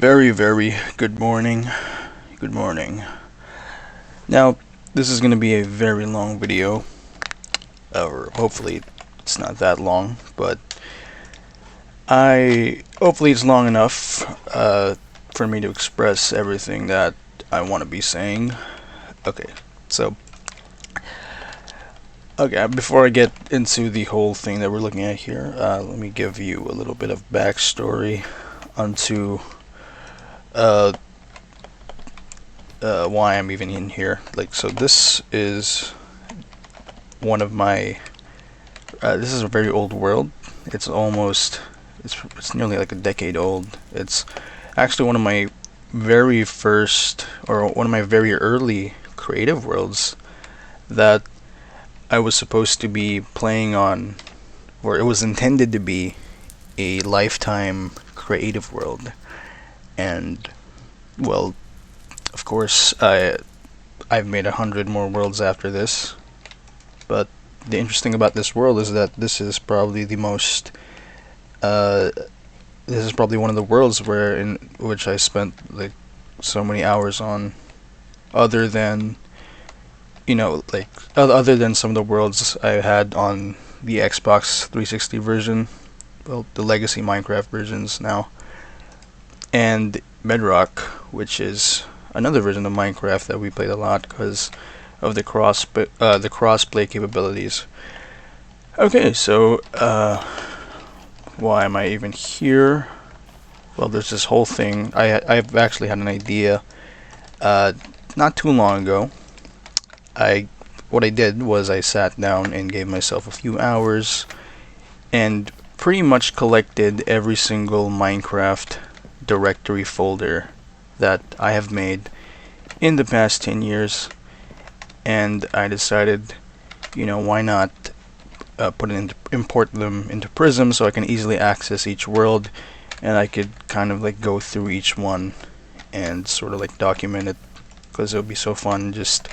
Very good morning. Good morning. Now, this is going to be a very long video, or hopefully it's not that long, but hopefully it's long enough for me to express everything that I want to be saying. Okay, so before I get into the whole thing that we're looking at here, let me give you a little bit of backstory onto why I'm even in here. So this is one of my this is a very old world. It's nearly like a decade old. It's actually one of my very first, or one of my very early creative worlds that I was supposed to be playing on, or it was intended to be a lifetime creative world. And well, of course, I've made 100 more worlds after this, but the interesting about this world is that this is probably the most this is probably one of the worlds in which I spent like so many hours on, other than other than some of the worlds I had on the Xbox 360 version, well, the legacy Minecraft versions now, and Bedrock, which is another version of Minecraft that we played a lot because of the crossplay capabilities. Okay, so why am I even here? Well, there's this whole thing. I've actually had an idea not too long ago. What I did was I sat down and gave myself a few hours and pretty much collected every single Minecraft directory folder that I have made in the past 10 years, and I decided, why not import them into Prism so I can easily access each world, and I could kind of like go through each one and sort of like document it, because it would be so fun just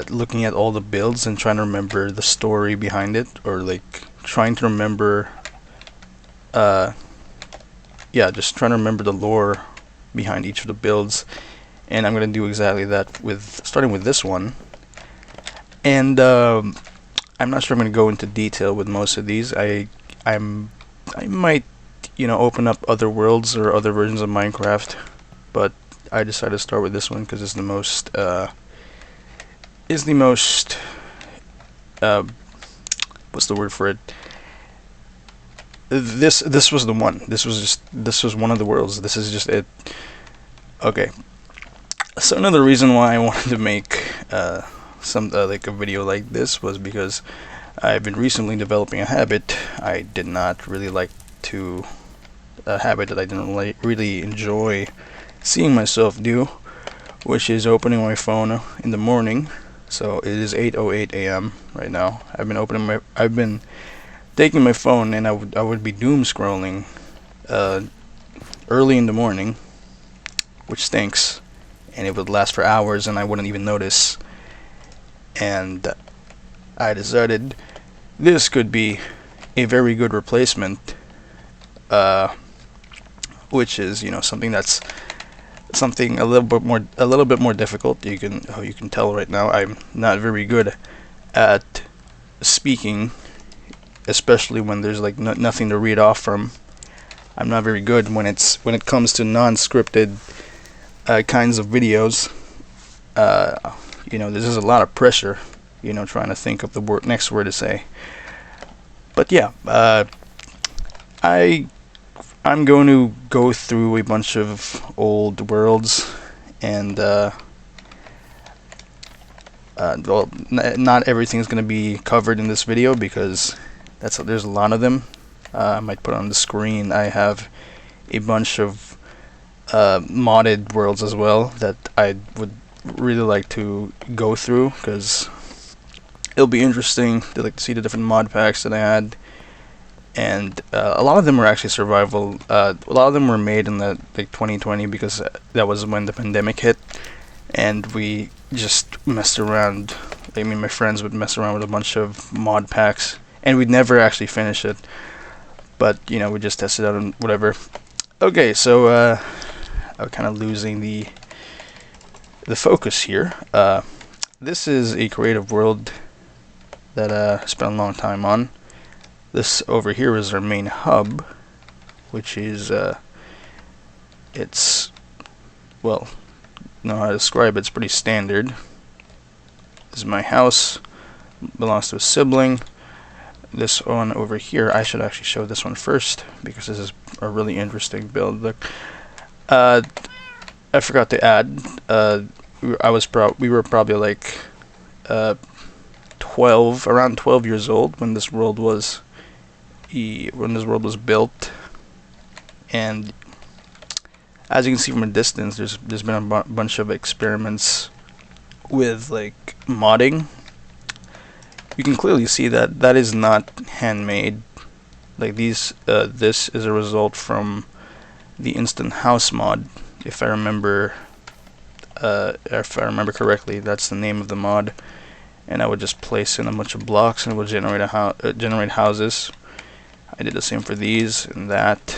looking at all the builds and trying to remember the story behind it, or like trying to remember just trying to remember the lore behind each of the builds. And I'm going to do exactly that, starting with this one. And I'm not sure I'm going to go into detail with most of these. I might open up other worlds or other versions of Minecraft, but I decided to start with this one because it's the most what's the word for it? This was the one. This was one of the worlds. This is just it. Okay. So another reason why I wanted to make like a video like this was because I've been recently developing a habit I did not really like to, a habit that I didn't really enjoy seeing myself do, which is opening my phone in the morning. So it is 8:08 a.m. right now. I've been taking my phone, and I would be doom scrolling early in the morning, which stinks, and it would last for hours and I wouldn't even notice. And I decided this could be a very good replacement, which is something a little bit more difficult. You can tell right now I'm not very good at speaking, especially when there's like nothing to read off from. I'm not very good when it comes to non-scripted kinds of videos. There's just a lot of pressure, trying to think of the next word to say. But yeah, I'm going to go through a bunch of old worlds, and not everything is going to be covered in this video because there's a lot of them. I might put on the screen. I have a bunch of modded worlds as well that I would really like to go through, because it'll be interesting to see the different mod packs that I had. And a lot of them were actually survival. A lot of them were made in 2020, because that was when the pandemic hit, and we just messed around. My friends would mess around with a bunch of mod packs, and we'd never actually finish it. But we just tested out and whatever. Okay, so I'm kind of losing the focus here. This is a creative world that I spent a long time on. This over here is our main hub, which is it's, well, know how to describe it. It's pretty standard. This is my house. Belongs to a sibling. This one over here, I should actually show this one first because this is a really interesting build. Look, I forgot to add. We were probably like 12, around 12 years old when this world was built, and as you can see from a distance, there's been a bunch of experiments with like modding. You can clearly see that that is not handmade. Like this is a result from the Instant House mod, if I remember correctly. That's the name of the mod, and I would just place in a bunch of blocks and it would generate generate houses. I did the same for these and that.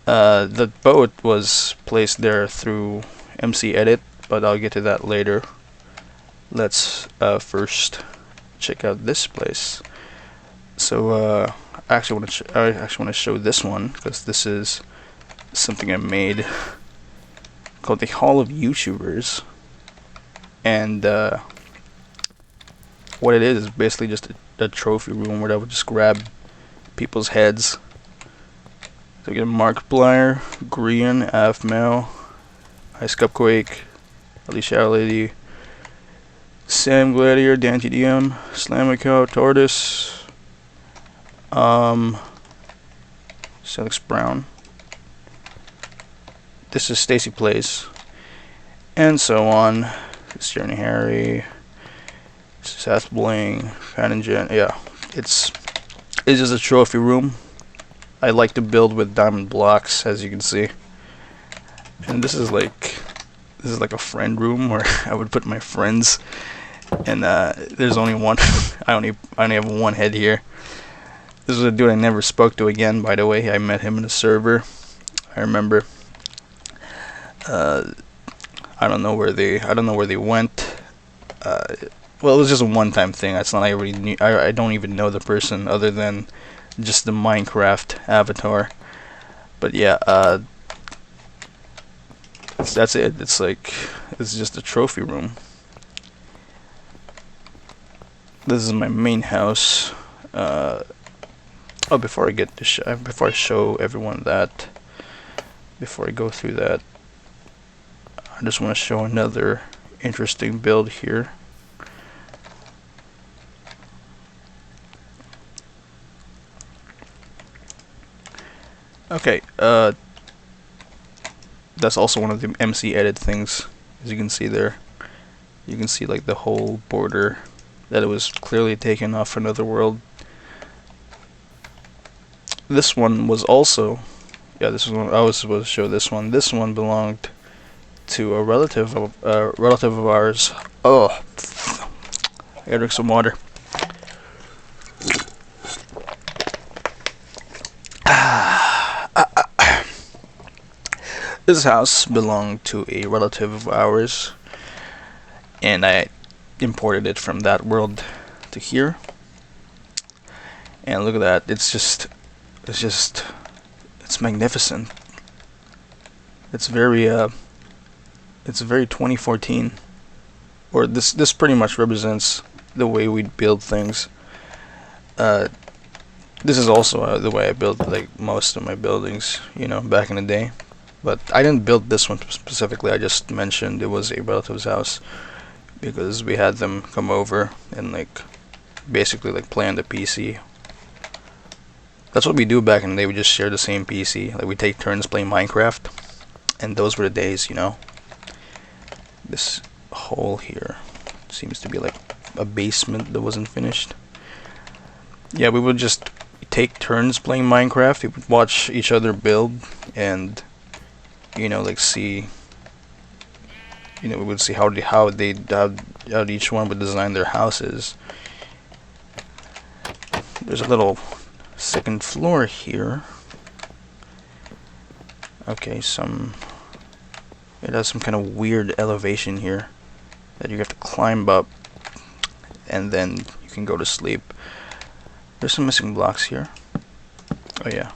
The boat was placed there through MC Edit, but I'll get to that later. Let's first check out this place. So I actually want to show this one because this is something I made called the Hall of YouTubers, and what it is basically just a trophy room where I would just grab people's heads. So we get Markiplier, Green, Afmel, Ice Cupquake, Alicia Our Lady, Sam Gladiator, Dan TDM, Slamico, Tortoise, Celix Brown. This is Stacy Plays, and so on. This is Journey Harry, Seth Bling, Cannon Jen. Yeah, it's just a trophy room. I like to build with diamond blocks, as you can see. And this is like a friend room where I would put my friends. And there's only one. I only have one head here. This is a dude I never spoke to again. By the way, I met him in a server. I remember. I don't know where they went. Well, it was just a one-time thing. It's not like I really knew. I don't even know the person other than just the Minecraft avatar. But yeah, that's it. It's just a trophy room. This is my main house. Before I show everyone that, before I go through that, I just want to show another interesting build here. Okay, that's also one of the MC Edit things, as you can see there. You can see like the whole border, that it was clearly taken off another world. This one was also, yeah, this was one I was supposed to show. This one belonged to a relative of ours. Oh, I gotta drink some water. This house belonged to a relative of ours, and I imported it from that world to here. And look at that, it's magnificent. It's very 2014, or this pretty much represents the way we build things. This is also the way I built like most of my buildings, you know, back in the day. But I didn't build this one specifically. I just mentioned it was a relative's house because we had them come over and like basically like play on the PC. That's what we do back in the day. We just share the same PC. Like we take turns playing Minecraft, and those were the days, you know. This hole here seems to be like a basement that wasn't finished. Yeah, we would just take turns playing Minecraft. We would watch each other build and, you know, like see, you know, we would see how each one would design their houses. There's a little second floor here. Okay, it has some kind of weird elevation here that you have to climb up, and then you can go to sleep. There's some missing blocks here. Oh yeah.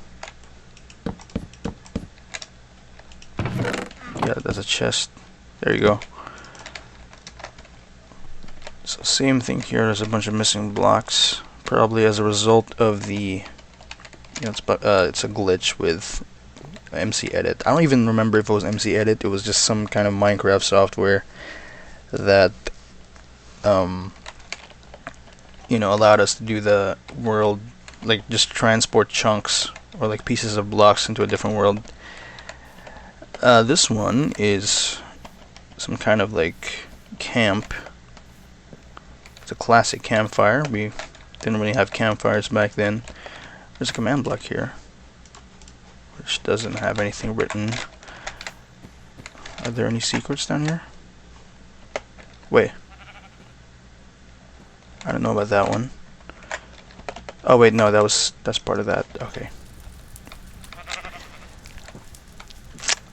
Yeah, there's a chest. There you go. So same thing here. There's a bunch of missing blocks, probably as a result of the, it's a glitch with MC Edit. I don't even remember if it was MC Edit. It was just some kind of Minecraft software that allowed us to do the world, like just transport chunks or like pieces of blocks into a different world. This one is some kind of like camp. It's a classic campfire. We didn't really have campfires back then. There's a command block here, which doesn't have anything written. Are there any secrets down here? Wait. I don't know about that one. Oh wait, no, that's part of that. Okay.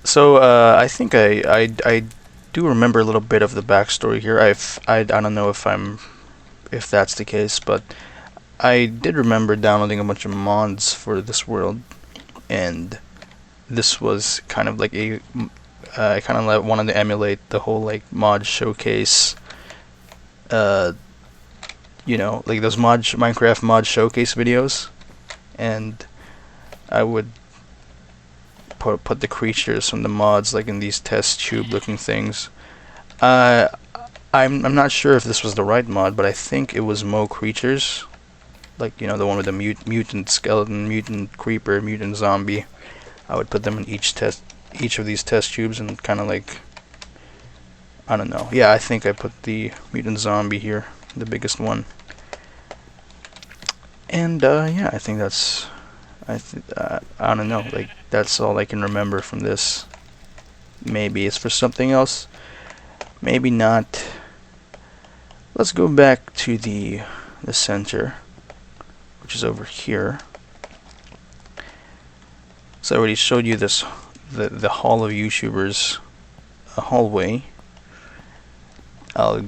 So I think I do remember a little bit of the backstory here. I don't know if that's the case, but I did remember downloading a bunch of mods for this world, and this was kind of like I kind of wanted to emulate the whole like mod showcase. Like those Minecraft mod showcase videos, and I would put the creatures from the mods like in these test tube looking things. I'm not sure if this was the right mod, but I think it was Mo Creatures, like the one with the mutant skeleton, mutant creeper, mutant zombie. I would put them in each of these test tubes and kind of like, I don't know. Yeah, I think I put the mutant zombie here, the biggest one. And yeah, I think that's I don't know, like that's all I can remember from this. Maybe it's for something else, maybe not. Let's go back to the center, which is over here. So I already showed you this, the hall of YouTubers, a hallway. I'll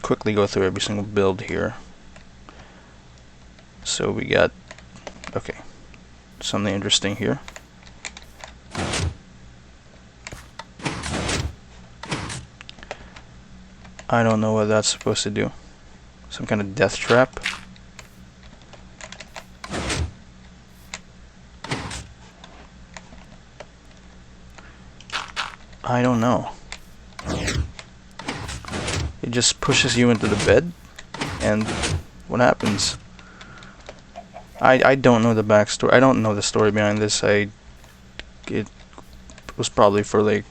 quickly go through every single build here. So we got, okay, something interesting here. I don't know what that's supposed to do. Some kind of death trap. I don't know. It just pushes you into the bed, and what happens? I don't know the backstory. I don't know the story behind this. It was probably for like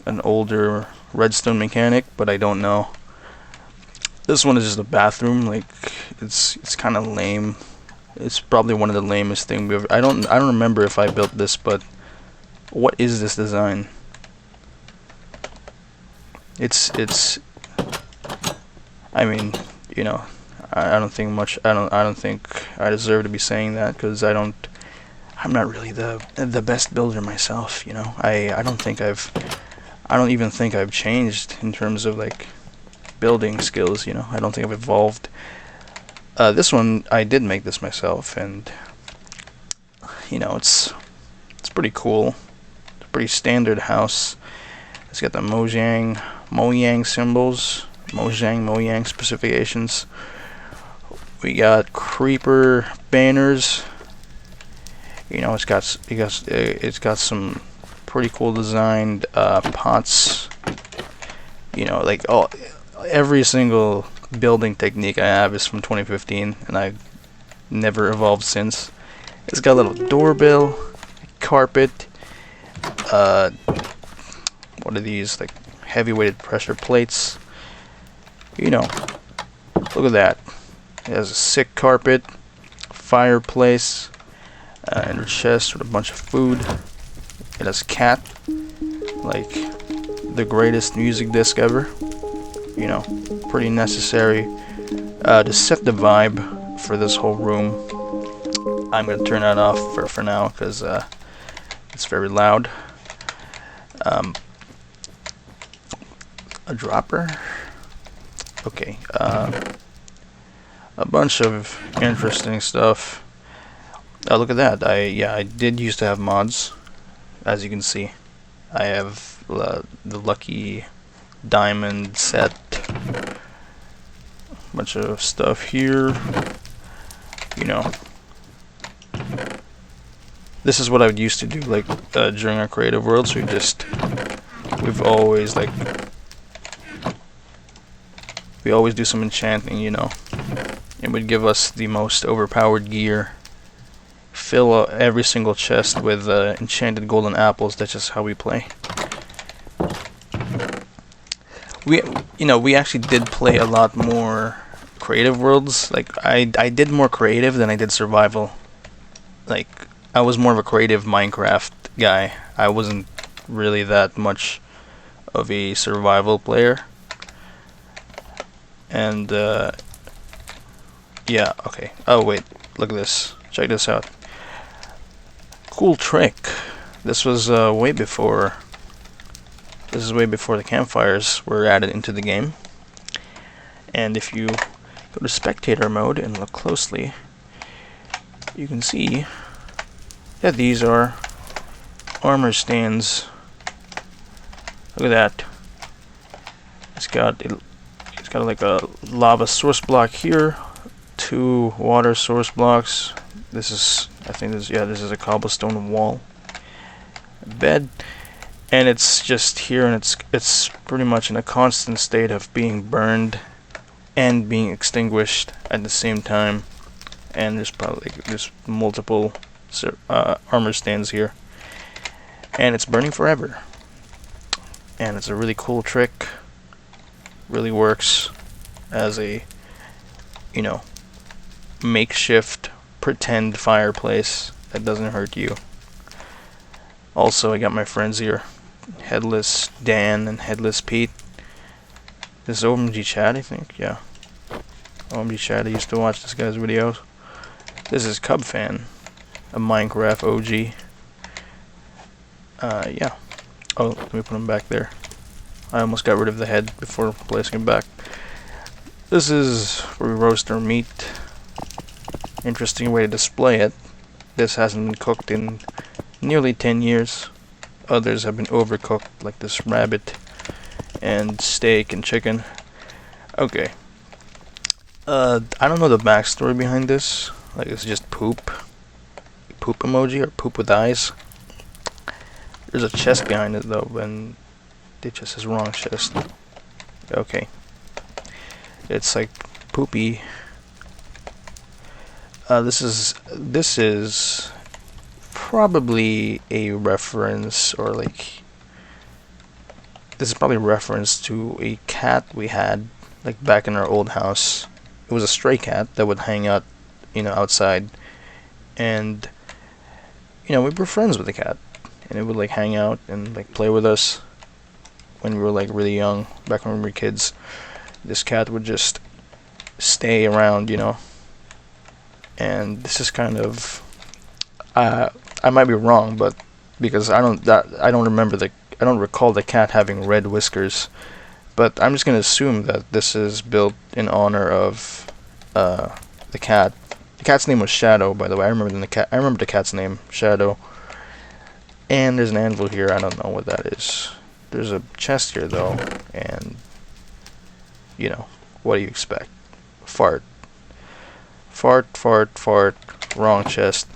an older redstone mechanic, but I don't know. This one is just a bathroom. Like it's kind of lame. It's probably one of the lamest things we ever. I don't remember if I built this, but what is this design? It's. I mean, I don't think much. I don't think I deserve to be saying that, because I'm not really the best builder myself. I don't even think I've changed in terms of like building skills. I don't think I've evolved. This one I did make this myself, and it's pretty cool. It's a pretty standard house. It's got the Mojang symbols, Mojang specifications. We got creeper banners. It's got some pretty cool designed pots. Like every single building technique I have is from 2015, and I've never evolved since. It's got a little doorbell, carpet. What are these, like heavy-weighted pressure plates? Look at that. It has a sick carpet, fireplace, and a chest with a bunch of food. It has cat, like the greatest music disc ever. Pretty necessary to set the vibe for this whole room. I'm gonna turn that off for now, because It's very loud. A dropper. Okay. A bunch of interesting stuff. Oh, look at that. I did used to have mods, as you can see. I have the lucky diamond set. Bunch of stuff here. You know, this is what I would used to do, like during our creative worlds. We've always we always do some enchanting, you know. It would give us the most overpowered gear. Fill every single chest with enchanted golden apples. That's just how we play. We actually did play a lot more creative worlds. Like I did more creative than I did survival. Like I was more of a creative Minecraft guy. I wasn't really that much of a survival player. And yeah, okay. Oh wait, look at this. Check this out. Cool trick. This was way before. This is way before the campfires were added into the game. And if you go to spectator mode and look closely, you can see that these are armor stands. Look at that. It's got like a lava source block here, 2 water source blocks. This is, I think this is a cobblestone wall, bed, and it's just here, and it's pretty much in a constant state of being burned and being extinguished at the same time. And there's multiple armor stands here, and it's burning forever. And it's a really cool trick. Really works as a, you know, makeshift pretend fireplace that doesn't hurt you. Also, I got my friends here, Headless Dan and Headless Pete. This is OMG Chad, I think. Yeah, OMG Chad. I used to watch this guy's videos. This is Cub Fan, a Minecraft OG. Yeah. Oh, let me put him back there. I almost got rid of the head before placing it back. This is where we roast our meat. Interesting way to display it. This hasn't been cooked in nearly 10 years. Others have been overcooked, like this rabbit and steak and chicken. Okay. I don't know the backstory behind this. Like, it's just poop. Poop emoji or poop with eyes. There's a chest behind it though, and it just says wrong chest. Okay. It's like poopy. This is probably a reference, or like, this is probably a reference to a cat we had, like back in our old house. It was a stray cat that would hang out, outside, and we were friends with the cat, and it would like hang out and like play with us when we were like really young, back when we were kids. This cat would just stay around, and this is kind of, I might be wrong, but because I don't recall the cat having red whiskers, but I'm just gonna assume that this is built in honor of the cat. The cat's name was Shadow, by the way. I remember the cat's name, Shadow. And there's an anvil here. I don't know what that is. There's a chest here though, and what do you expect? Fart. Wrong chest.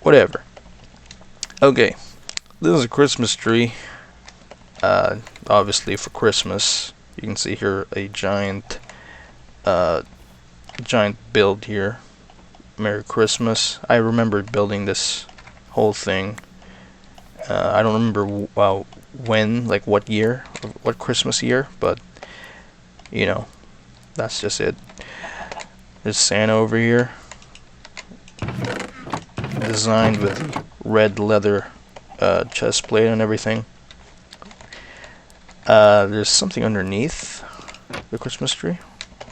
Whatever. Okay, this is a Christmas tree. Obviously for Christmas. You can see here a giant build here. Merry Christmas. I remember building this whole thing. I don't remember when, like what year, what Christmas year, but that's just it. There's Santa over here, designed with red leather chest plate and everything. There's something underneath the Christmas tree,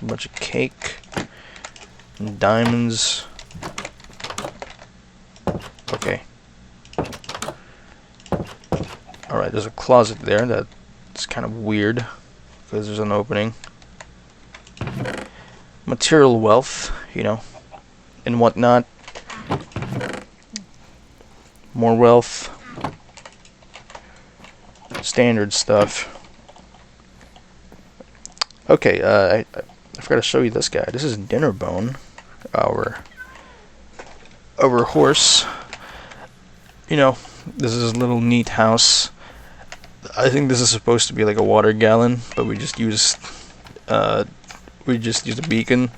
a bunch of cake and diamonds. Okay. Alright, there's a closet there that's kind of weird because there's an opening. Material wealth, you know, and whatnot. More wealth. Standard stuff. Okay, I forgot to show you this guy. This is Dinnerbone, our horse. You know, this is a little neat house. I think this is supposed to be like a water gallon, but we just used a beacon,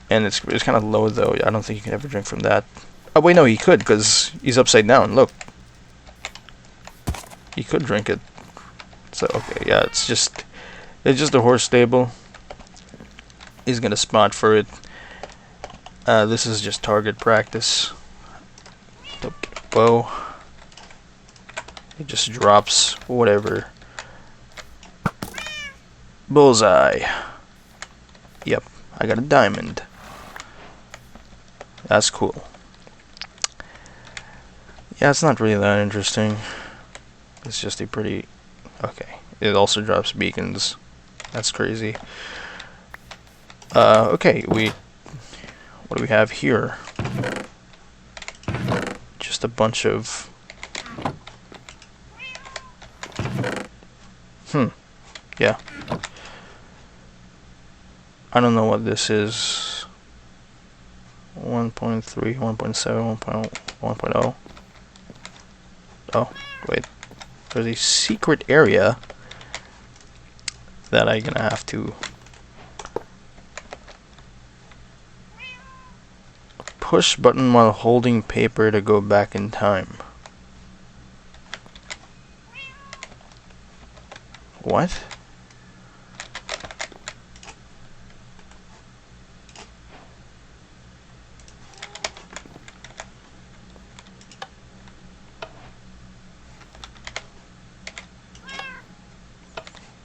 and it's kind of low though. I don't think you can ever drink from that. Oh wait, no, he could because he's upside down. Look, he could drink it. So okay, yeah, it's just a horse stable. He's gonna spot for it. This is just target practice. Don't get a bow. It just drops whatever. Bullseye. Yep, I got a diamond. That's cool. Yeah, it's not really that interesting. It's just a pretty... Okay, it also drops beacons. That's crazy. Okay, what do we have here? Just a bunch of... Yeah. I don't know what this is. 1.3, 1.7, 1.0. Oh, wait. There's a secret area that I'm gonna have to push button while holding paper to go back in time. What?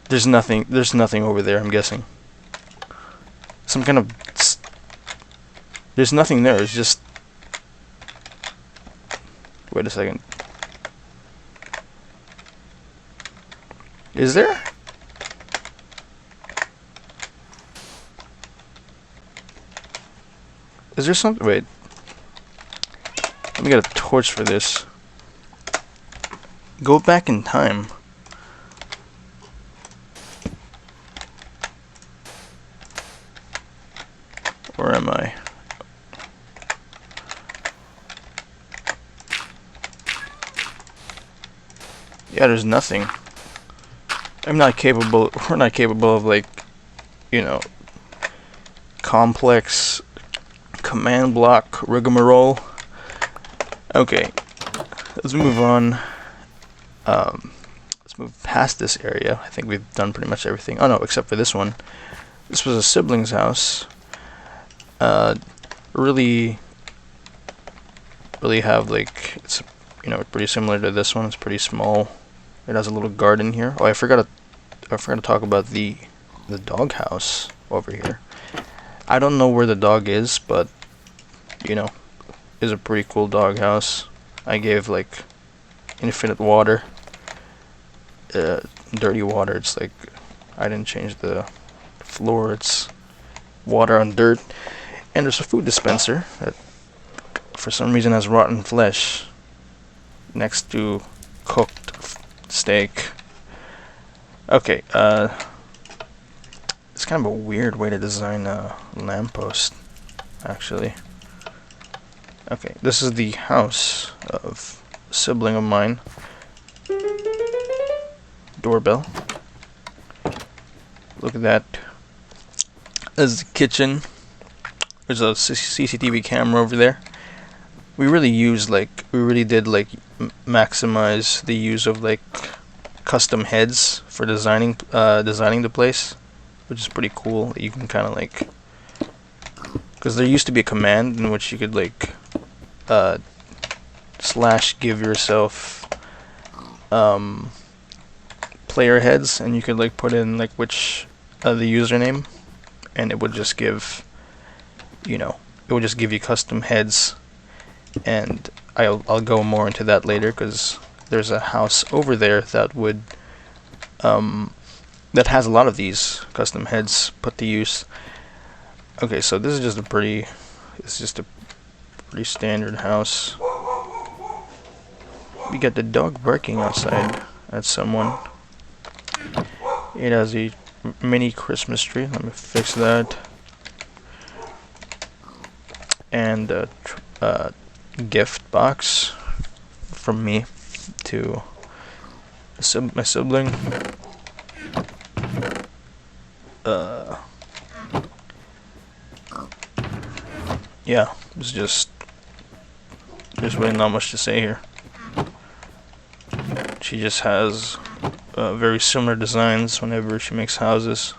There's nothing over there, I'm guessing. Some kind of... There's nothing there, it's just... Wait a second. Is there? Is there something? Wait. Let me get a torch for this. Go back in time. Where am I? Yeah, there's nothing. We're not capable of, like, you know, complex command block rigmarole. Okay, let's move on. Let's move past this area. I think we've done pretty much everything. Oh no, except for this one. This was a sibling's house. Really have, like, it's, you know, pretty similar to this one. It's pretty small. It has a little garden here. Oh, I forgot to talk about the dog house over here. I don't know where the dog is, but you know, it's a pretty cool dog house. I gave like infinite water, dirty water. It's like I didn't change the floor. It's water on dirt, and there's a food dispenser that for some reason has rotten flesh next to cooked steak. Okay, it's kind of a weird way to design a lamppost, actually. Okay, this is the house of a sibling of mine. Doorbell. Look at that. This is the kitchen. There's a CCTV camera over there. We really did maximize the use of like custom heads for designing the place, which is pretty cool. That you can kind of like, because there used to be a command in which you could like / give yourself player heads, and you could like put in like which the username, and it would just give, you know, it would just give you custom heads. And I'll go more into that later because there's a house over there that would that has a lot of these custom heads put to use. Okay, so this is just a pretty standard house. We got the dog barking outside at someone. It has a mini Christmas tree. Let me fix that. And a gift box from me to my sibling. Yeah, there's really not much to say here. She just has very similar designs whenever she makes houses.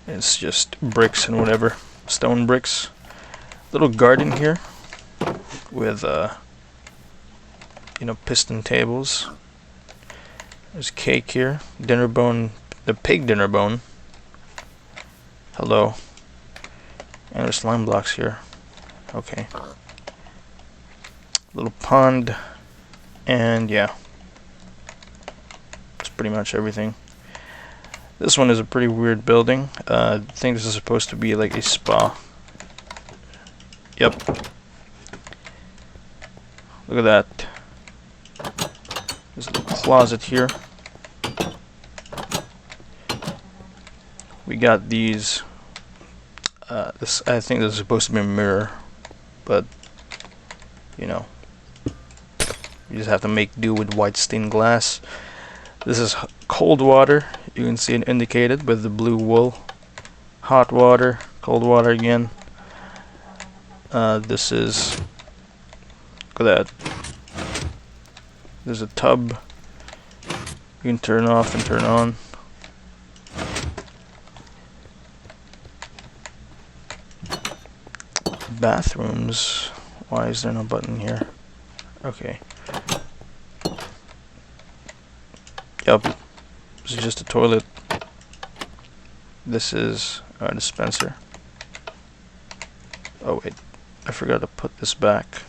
It's just bricks and whatever, stone bricks. Little garden here with piston tables. There's cake here, dinner bone, the pig dinner bone. Hello. And there's slime blocks here. Okay. Little pond, and yeah, that's pretty much everything. This one is a pretty weird building. I think this is supposed to be like a spa. Yep. Look at that. There's a little closet here. We got these. I think this is supposed to be a mirror, but you just have to make do with white stained glass. This is cold water. You can see it indicated with the blue wool. Hot water, cold water again. This is, look at that. There's a tub. You can turn off and turn on. Bathrooms. Why is there no button here? Okay. Yep. This is just a toilet. This is a dispenser. Oh wait, I forgot to put this back.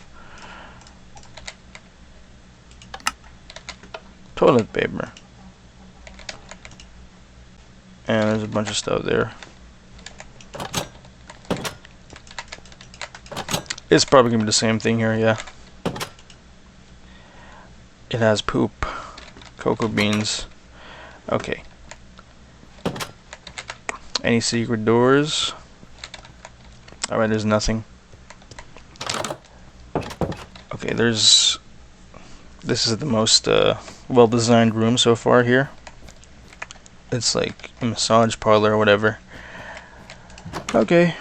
Toilet paper. And there's a bunch of stuff there. It's probably gonna be the same thing here, yeah. It has poop, cocoa beans. Okay. Any secret doors? Alright, there's nothing. Okay, this is the most well-designed room so far here. It's like a massage parlor or whatever. Okay.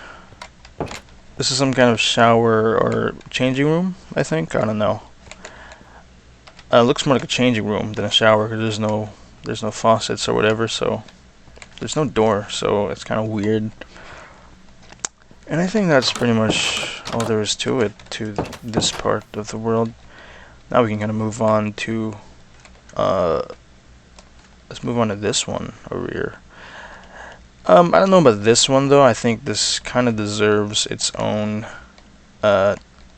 This is some kind of shower or changing room, I think. I don't know. It looks more like a changing room than a shower because there's no faucets or whatever, so there's no door, so it's kind of weird. And I think that's pretty much all there is to it, to this part of the world. Now we can kind of move on to let's move on to this one over here. I don't know about this one though. I think this kind of deserves its own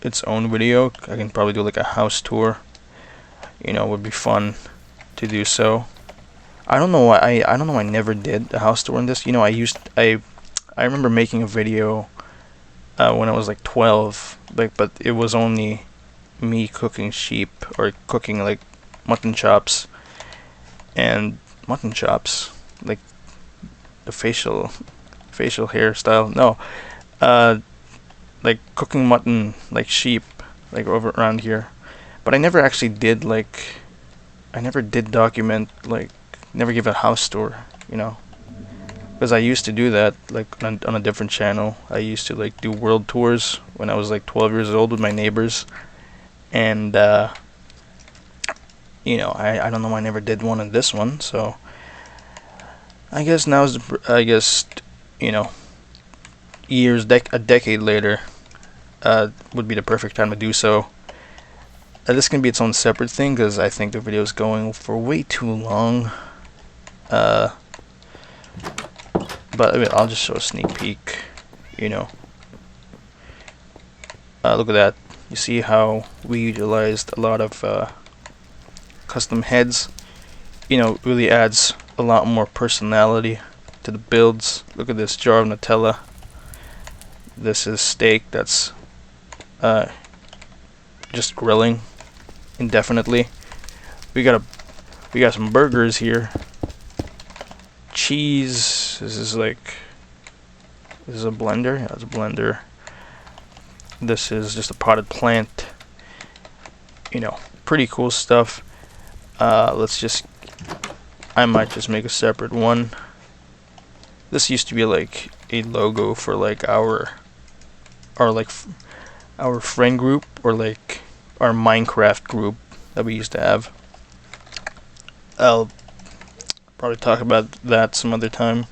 video. I can probably do like a house tour. It would be fun to do so. I don't know why I never did a house tour in this. I remember making a video when I was like 12, but it was only me cooking sheep or cooking like mutton chops, like the facial hairstyle. No, like cooking mutton like sheep, like over around here. But I never actually did document, like never give a house tour, because I used to do that like on a different channel. I used to like do world tours when I was like 12 years old with my neighbors, and I don't know why I never did one in this one. So I guess a decade later would be the perfect time to do so. This can be its own separate thing because I think the video is going for way too long. But I'll just show a sneak peek. Look at that. You see how we utilized a lot of custom heads, you know, really adds a lot more personality to the builds. Look at this jar of Nutella. This is steak that's just grilling indefinitely. We got some burgers here. Cheese. This is a blender. Yeah, it's a blender. This is just a potted plant. You know, pretty cool stuff. I might just make a separate one. This used to be like a logo for like our friend group, or like our Minecraft group that we used to have. I'll probably talk about that some other time.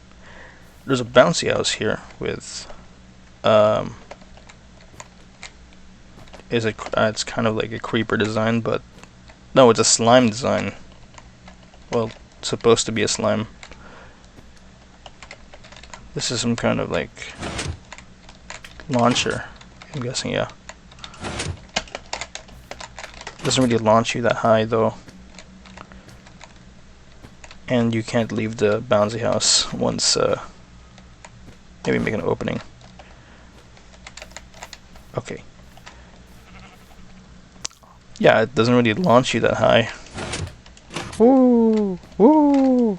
There's a bouncy house here with it's kind of like a creeper design, but no, it's a slime design. Well, it's supposed to be a slime. This is some kind of like launcher, I'm guessing. Yeah, doesn't really launch you that high though, and you can't leave the bouncy house once maybe make an opening. Okay. Yeah, it doesn't really launch you that high. Woo! Woo!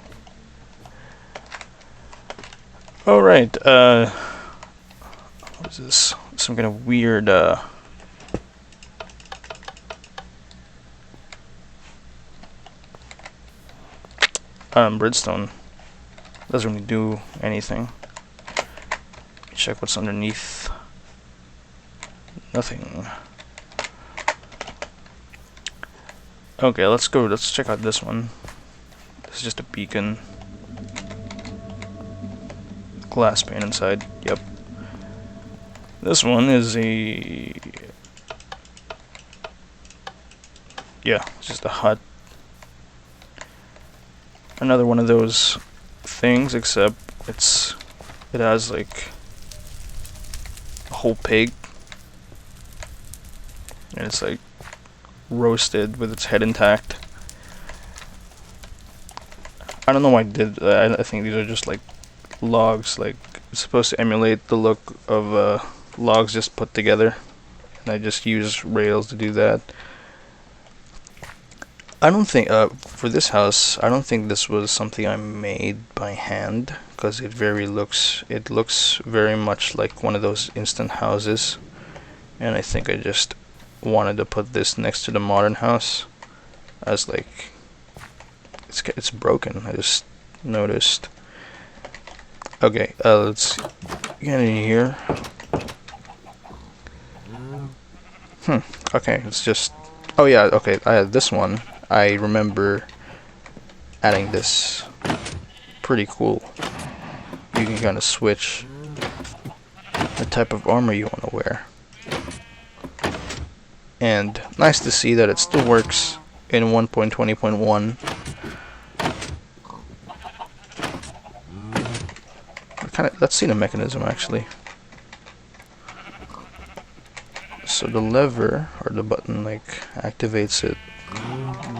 Alright, what is this? Some kind of weird, bridgestone. Doesn't really do anything. Check what's underneath. Nothing. Okay, let's check out this one. This is just a beacon. Glass pane inside. Yep. This one is it's just a hut. Another one of those things, except it has like a whole pig, and it's like roasted with its head intact. I don't know why I did. I think these are just like logs. Like, it's supposed to emulate the look of logs just put together, and I just use rails to do that. I don't think for this house, I don't think this was something I made by hand, because it looks very much like one of those instant houses, and I think I just wanted to put this next to the modern house as like it's broken. I just noticed. Okay, let's get in here. Okay, it's just, oh yeah, okay, I had this one. I remember adding this. Pretty cool. You can kind of switch the type of armor you want to wear. And nice to see that it still works in 1.20.1. Let's see the mechanism actually. So the lever or the button like activates it.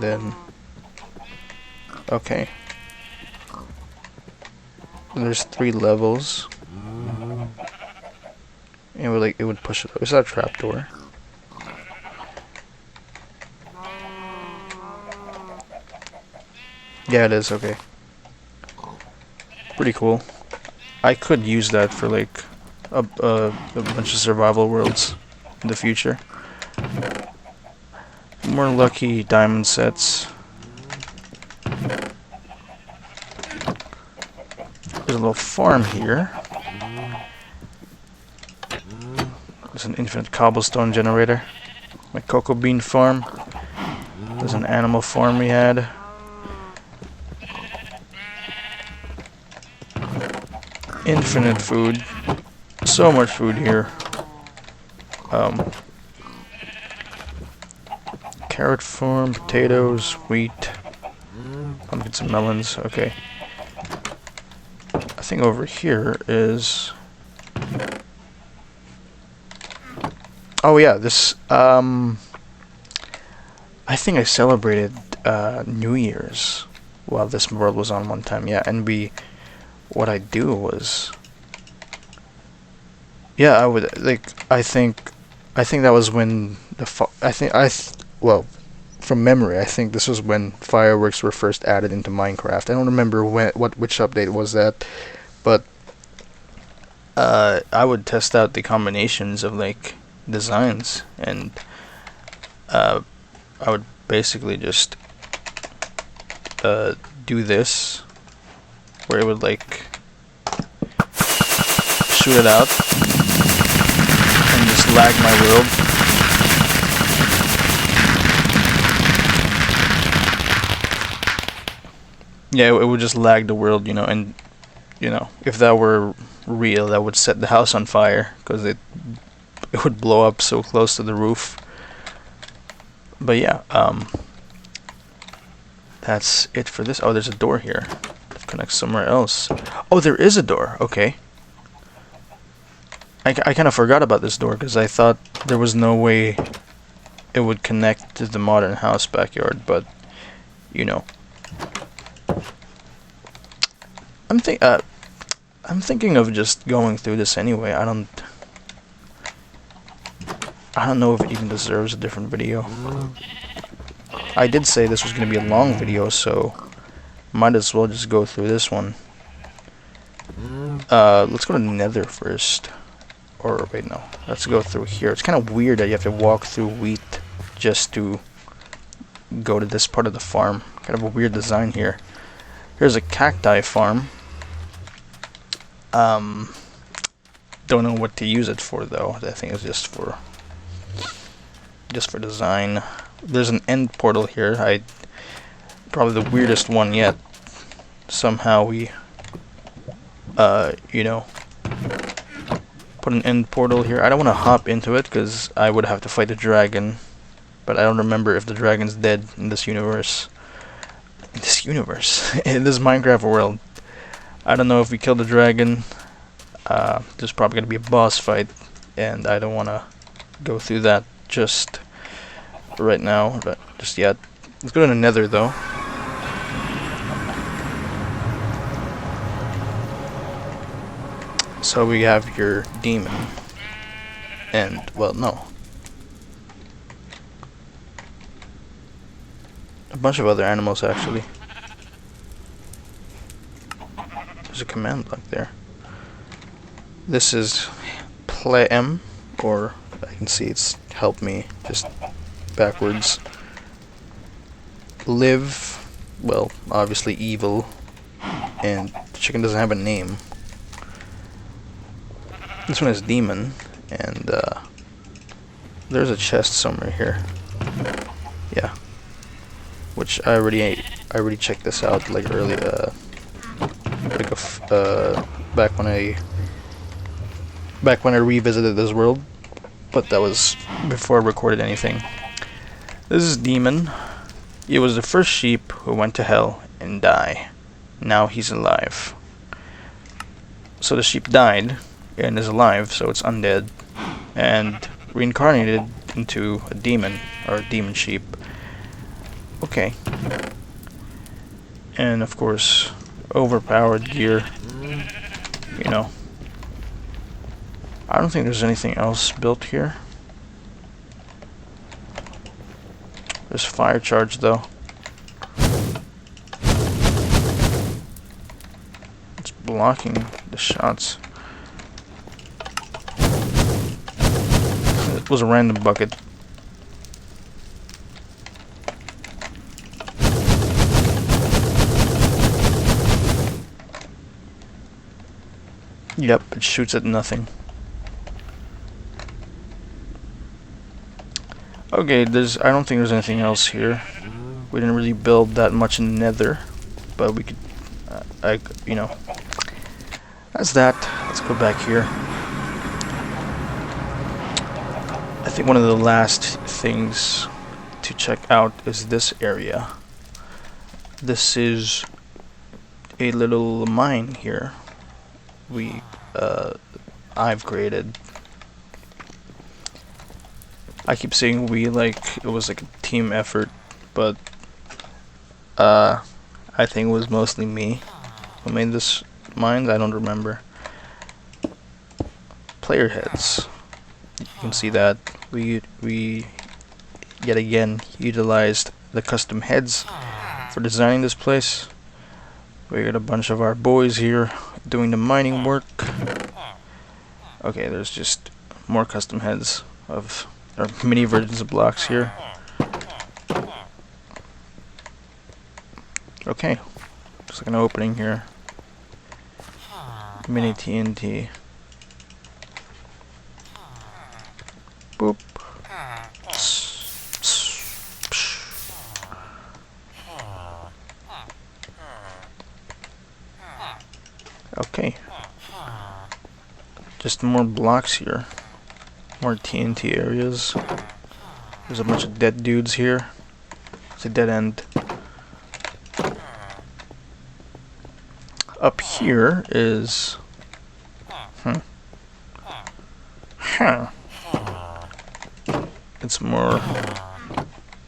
Then okay. There's 3 levels. And it would push it. Is that a trapdoor? Yeah, it is. Okay. Pretty cool. I could use that for like a bunch of survival worlds in the future. More lucky diamond sets. There's a little farm here. There's an infinite cobblestone generator. My cocoa bean farm. There's an animal farm we had. Infinite food. So much food here. Carrot farm, potatoes, wheat, pumpkins and melons. Okay. I think over here is... Oh yeah, this, I think I celebrated New Year's while this world was on one time. Yeah, and what I do was, yeah, I would like. I think that was when well, from memory, I think this was when fireworks were first added into Minecraft. I don't remember which update was that, but I would test out the combinations of like designs, and I would basically just do this, where it would like shoot it out and just lag my world. Yeah, it would just lag the world, and if that were real, that would set the house on fire because it would blow up so close to the roof. But yeah, that's it for this. Oh, there's a door here. It connects somewhere else. Oh, there is a door. Okay. I kind of forgot about this door because I thought there was no way it would connect to the modern house backyard, but I'm thinking of just going through this anyway. I don't know if it even deserves a different video. I did say this was going to be a long video, so might as well just go through this one. Let's go to Nether first. Or wait, no. Let's go through here. It's kind of weird that you have to walk through wheat just to go to this part of the farm. Kind of a weird design here. Here's a cacti farm. Don't know what to use it for though. I think it's just for design. There's an end portal here. Probably the weirdest one yet. Somehow we put an end portal here. I don't want to hop into it because I would have to fight a dragon, but I don't remember if the dragon's dead in this universe. In this Minecraft world. I don't know if we kill the dragon. There's probably going to be a boss fight, and I don't want to go through that just right now, but just yet. Let's go to the Nether though. So we have your demon, and well, no, a bunch of other animals actually. There's a command block there. This is play M, or I can see it's help me just backwards. Live, well, obviously evil, and the chicken doesn't have a name. This one is demon, and there's a chest somewhere here. Yeah, which I already checked this out like earlier, back when I revisited this world, but that was before I recorded anything. This is demon. He was the first sheep who went to hell and died. Now he's alive. So the sheep died and is alive, so it's undead, and reincarnated into a demon, or a demon sheep. Okay. And of course, overpowered gear. I don't think there's anything else built here. There's fire charge though. It's blocking the shots. It was a random bucket. Yep, it shoots at nothing. Okay, I don't think there's anything else here. We didn't really build that much in the Nether, but we could, that's that. Let's go back here. I think one of the last things to check out is this area. This is a little mine here. I've created. I keep saying we, like it was like a team effort, but I think it was mostly me who made this mines. I don't remember. Player heads. You can see that we yet again utilized the custom heads for designing this place. We got a bunch of our boys here doing the mining work. Okay, there's just more custom heads of or mini versions of blocks here. Okay, just like an opening here. Mini TNT. Boop. Okay. Just more blocks here. More TNT areas. There's a bunch of dead dudes here. It's a dead end. Up here is... It's more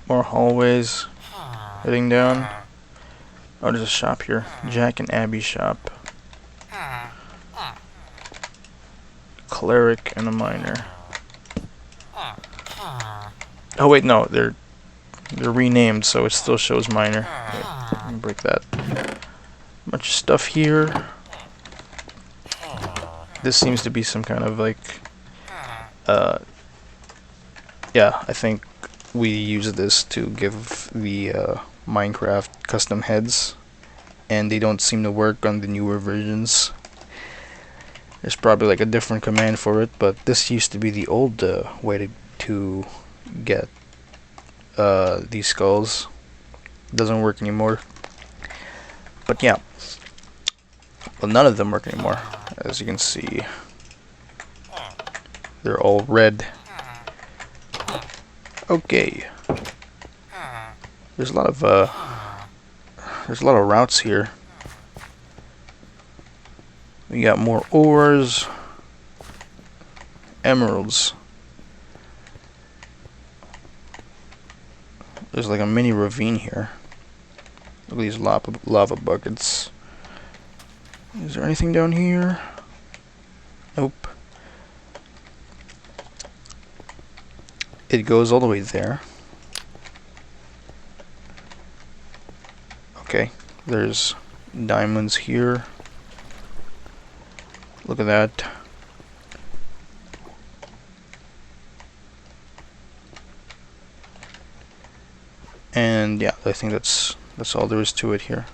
hallways heading down. Oh, there's a shop here. Jack and Abby shop. Cleric and a miner. Oh wait, no, they're renamed, so it still shows miner. Wait, let me break that. Much stuff here. This seems to be some kind of like yeah, I think we use this to give the Minecraft custom heads, and they don't seem to work on the newer versions. There's probably like a different command for it, but this used to be the old way to get these skulls. Doesn't work anymore. But yeah, well, none of them work anymore. As you can see, they're all red. Okay. There's a lot of routes here. We got more ores, emeralds. There's like a mini ravine here. Look at these lava buckets. Is there anything down here? Nope. It goes all the way there. Okay, there's diamonds here. Look at that. And yeah, I think that's all there is to it here.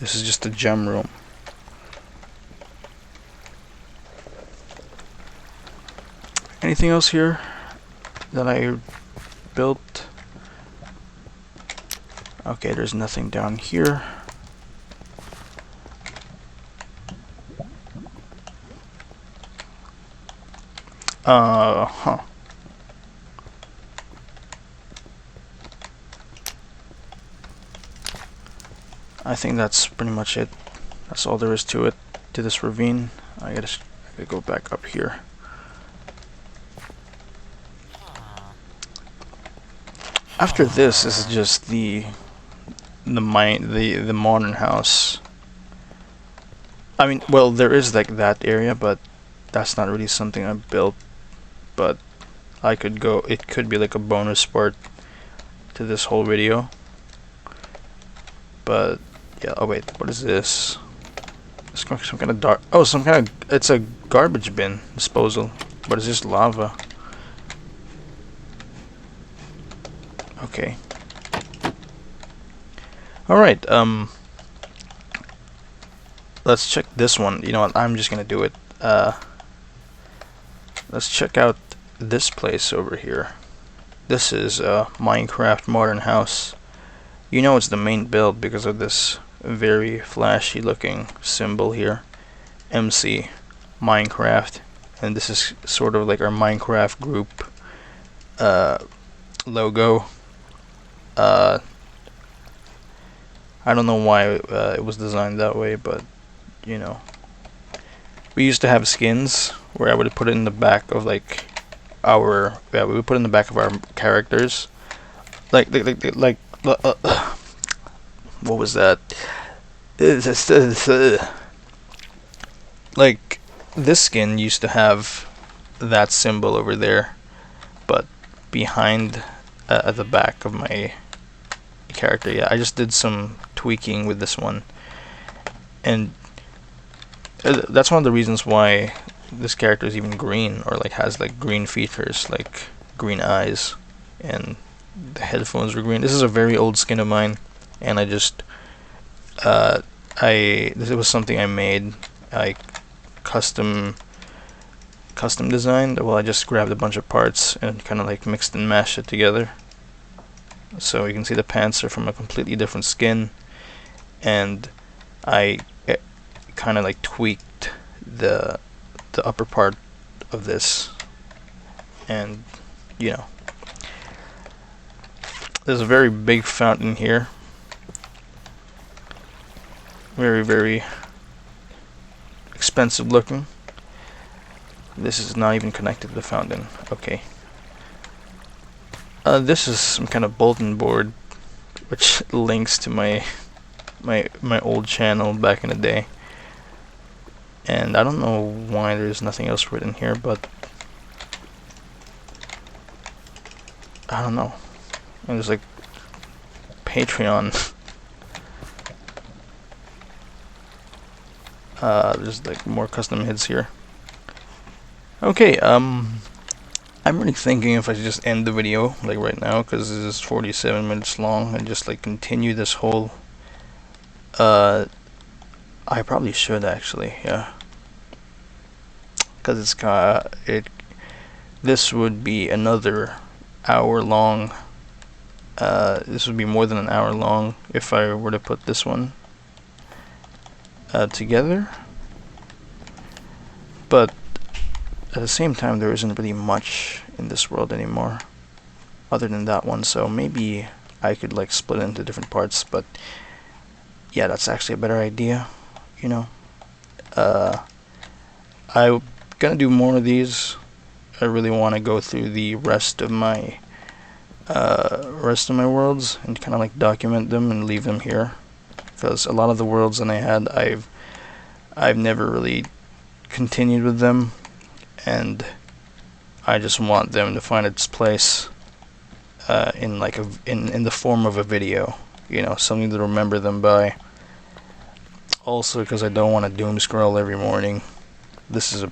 This is just a gem room. Anything else here that I built? Okay, there's nothing down here. Huh. I think that's pretty much it. That's all there is to it, to this ravine. I gotta go back up here. After this is just the modern house. I mean, well, there is like that area, but that's not really something I built. But I could go. It could be like a bonus part to this whole video. But yeah. Oh wait, what is this? It's some kind of dark. Oh, some kind of. It's a garbage bin disposal, but it's just lava. Okay. Alright, let's check this one. You know what, I'm just gonna do it. Let's check out this place over here. This is a Minecraft modern house. You know it's the main build because of this very flashy looking symbol here. MC Minecraft. And this is sort of like our Minecraft group logo. I don't know why it was designed that way, but you know, we used to have skins where I would put it in the back of like our we would put it in the back of our characters, like what was that? Like, this skin used to have that symbol over there, but behind at the back of my character, yeah, I just did some tweaking with this one, and that's one of the reasons why this character is even green, or like has like green features, like green eyes, and the headphones were green. This is a very old skin of mine, and I just this was something I made. I custom designed. Well, I just grabbed a bunch of parts and kind of like mixed and mashed it together. So you can see the pants are from a completely different skin, and I kind of like tweaked the upper part of this, and you know, there's a very big fountain here, very expensive looking. This is not even connected to the fountain. Okay. This is some kind of bulletin board, which links to my old channel back in the day. And I don't know why there's nothing else written here, but I don't know. And there's like Patreon. There's like more custom hits here. Okay, I'm really thinking if I should just end the video like right now, because this is 47 minutes long, and just like continue this whole I probably should actually, yeah, because this would be another hour long. This would be more than an hour long if I were to put this one together, but at the same time there isn't really much in this world anymore other than that one, so maybe I could like split it into different parts. But yeah, that's actually a better idea, you know. I'm gonna do more of these. I really want to go through the rest of my worlds and kind of like document them and leave them here, because a lot of the worlds that I had, I've never really continued with them, and I just want them to find its place in like in the form of a video, you know, something to remember them by. Also, because I don't want to doom scroll every morning. This is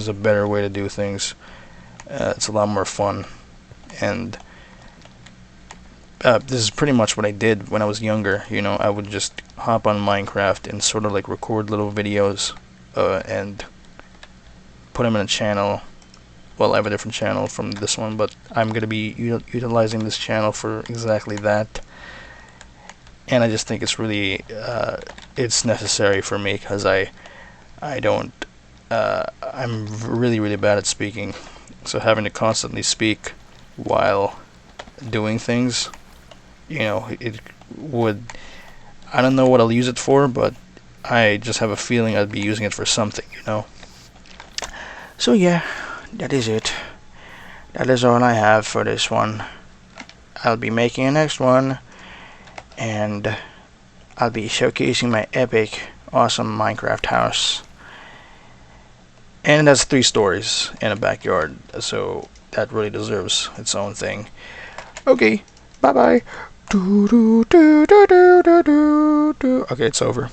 a better way to do things. It's a lot more fun, and this is pretty much what I did when I was younger. You know, I would just hop on Minecraft and sort of like record little videos and put them in a channel. Well, I have a different channel from this one, but I'm going to be utilizing this channel for exactly that. And I just think it's really it's necessary for me, because I'm really bad at speaking, so having to constantly speak while doing things, you know, it would, I don't know what I'll use it for, but I just have a feeling I'd be using it for something, you know. So yeah, that is it. That is all I have for this one. I'll be making a next one, and I'll be showcasing my epic, awesome Minecraft house. And it has 3 stories and a backyard, so that really deserves its own thing. Okay, bye bye. Okay, it's over.